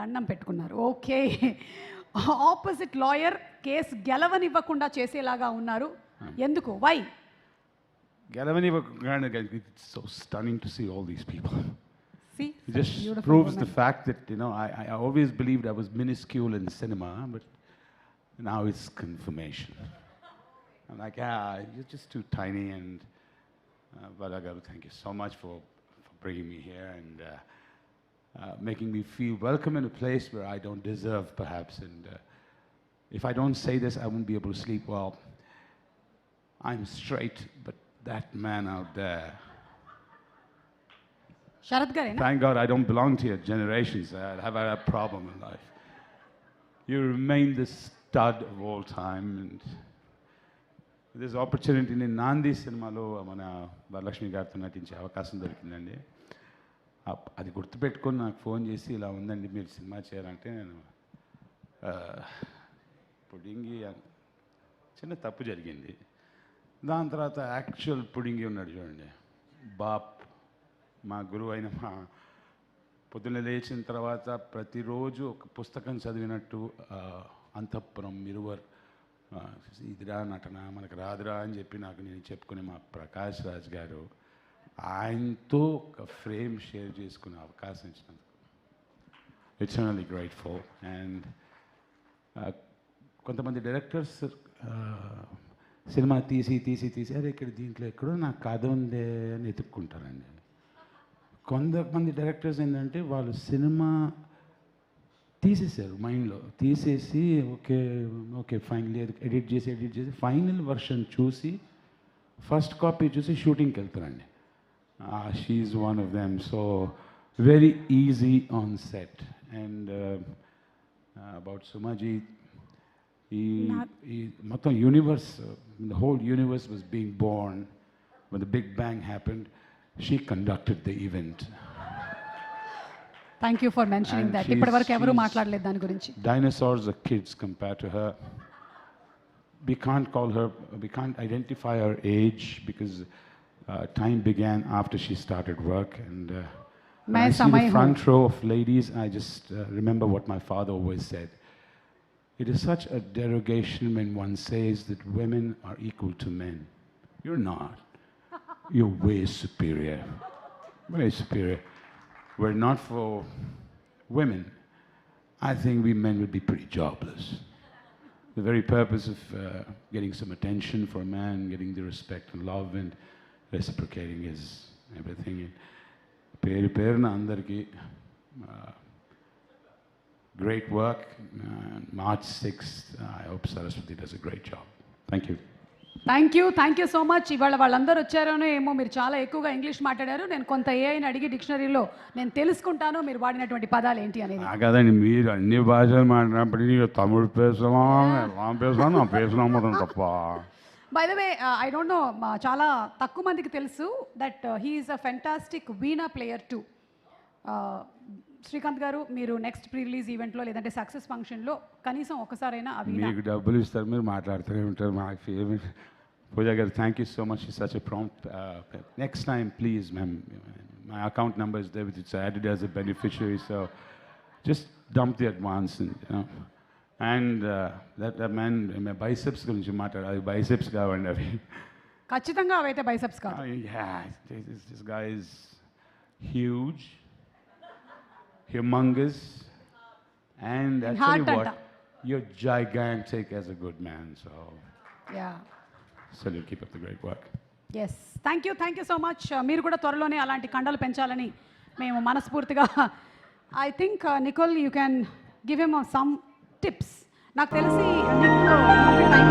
దండం పెట్టుకున్నారు. Okay, opposite lawyer case గెలవనివ్వకుండా చేసేలాగా ఉన్నారు. ఎందుకు? Why? గెలవనివ్వకుండా, it's so stunning to see all these people. See, it just proves the fact that, you know, I always believed I was minuscule in cinema, but now it's confirmation. I'm like, you're just too tiny. And Balaga, thank you so much for bringing me here and making me feel welcome in a place where I don't deserve, perhaps. And if I don't say this, I won't be able to sleep well. I'm straight, but that man out there. Sharath Garena? Thank God I don't belong to your generations. I have had a problem in life. You remain the stud of all time. And this opportunity in Nandi సినిమాలో మన వరలక్ష్మి గారితో నటించే అవకాశం దొరికిందండి. అది గుర్తుపెట్టుకొని నాకు phone చేసి ఇలా ఉందండి మీరు సినిమా చేయాలంటే, నేను పుడింగి చిన్న తప్పు జరిగింది. దాని తర్వాత యాక్చువల్ పుడింగి ఉన్నాడు చూడండి, బాప్, మా గురువు అయిన మా పొద్దున్న లేచిన తర్వాత ప్రతిరోజు ఒక పుస్తకం చదివినట్టు అంతఃపురం మిరువర్, ఇదిరా నటన మనకు రాదురా అని చెప్పి నాకు నేను చెప్పుకునే మా ప్రకాష్ రాజ్ గారు, ఆయనతో ఒక ఫ్రేమ్ షేర్ చేసుకునే అవకాశం ఇచ్చినందుకు ఇట్స్ గ్రేట్ఫుల్. అండ్ కొంతమంది డైరెక్టర్స్ సినిమా తీసి అరే ఇక్కడ దీంట్లో ఎక్కడో నాకు కథ ఉందే అని ఎత్తుక్కుంటారండి. కొంతమంది డైరెక్టర్స్ ఏంటంటే వాళ్ళు సినిమా తీసేశారు, మైండ్లో తీసేసి ఓకే ఫైనల్లీ ఎడిట్ చేసి ఫైనల్ వర్షన్ చూసి ఫస్ట్ కాపీ చూసి షూటింగ్కి వెళ్తారండి. She one of them. So very easy on set. And about సుమాజీ, ఈ మొత్తం universe, the whole universe was being born when the big bang happened. She conducted the event. Thank you for mentioning that. ఇప్పటి వరకు ఎవరు మాట్లాడలేదు దాని గురించి. Dinosaurs are kids compared to her. We can't identify her age because time began after she started work. And when I see the front row of ladies, I just remember what my father always said. It is such a derogation when one says that women are equal to men. You're not. You're way superior. Way superior. Were not for women, I think we men would be pretty jobless. The very purpose of getting some attention for a man, getting the respect and love and reciprocating is everything. Perna andarki great work. March 6th, I hope Saraswati does a great job. Thank you. Thank you so much. ఇవాళ వాళ్ళందరూ వచ్చారనో ఏమో, మీరు చాలా ఎక్కువగా English మాట్లాడారు. నేను కొంత ఏఐని అడిగి డిక్షనరీలో నేను తెలుసుకుంటాను మీరు వాడినటువంటి పదాలు ఏంటి అనేది. కాదండి, మీరు అన్ని భాషలు మాట్లాడినప్పుడు తమిళ పేసడం తప్ప. By the way, I don't know, చాలా తక్కువ మందికి తెలుసు that he is a fantastic veena player to. Srikanth గారు, మీరు నెక్స్ట్ ప్రీ రిలీజ్ ఈవెంట్లో లేదంటే సక్సెస్ ఫంక్షన్లో కనీసం ఒకసారైనా మీకు డబ్బులు ఇస్తారు, మీరు మాట్లాడుతూనే ఉంటారు. మాకు favourite Pooja garu, thank you so much. Such a prompt. Next time please ma'am, my account number is there with it's added as a beneficiary, so just dump the advance. And that man biceps గురించి మాట్లాడాలి. Biceps కావండి అవి, ఖచ్చితంగా అవైతే biceps కాదు. This guy is huge, humongous, and actually what, you're gigantic as a good man, so yeah, salute, keep up the great work. Yes, thank you so much. మీరు కూడా త్వరలోనే అలాంటి కండలు పెంచాలని మేము మనస్ఫూర్తిగా. I think Nicole, you can give him some tips. నాకు తెలిసి Nicole టైం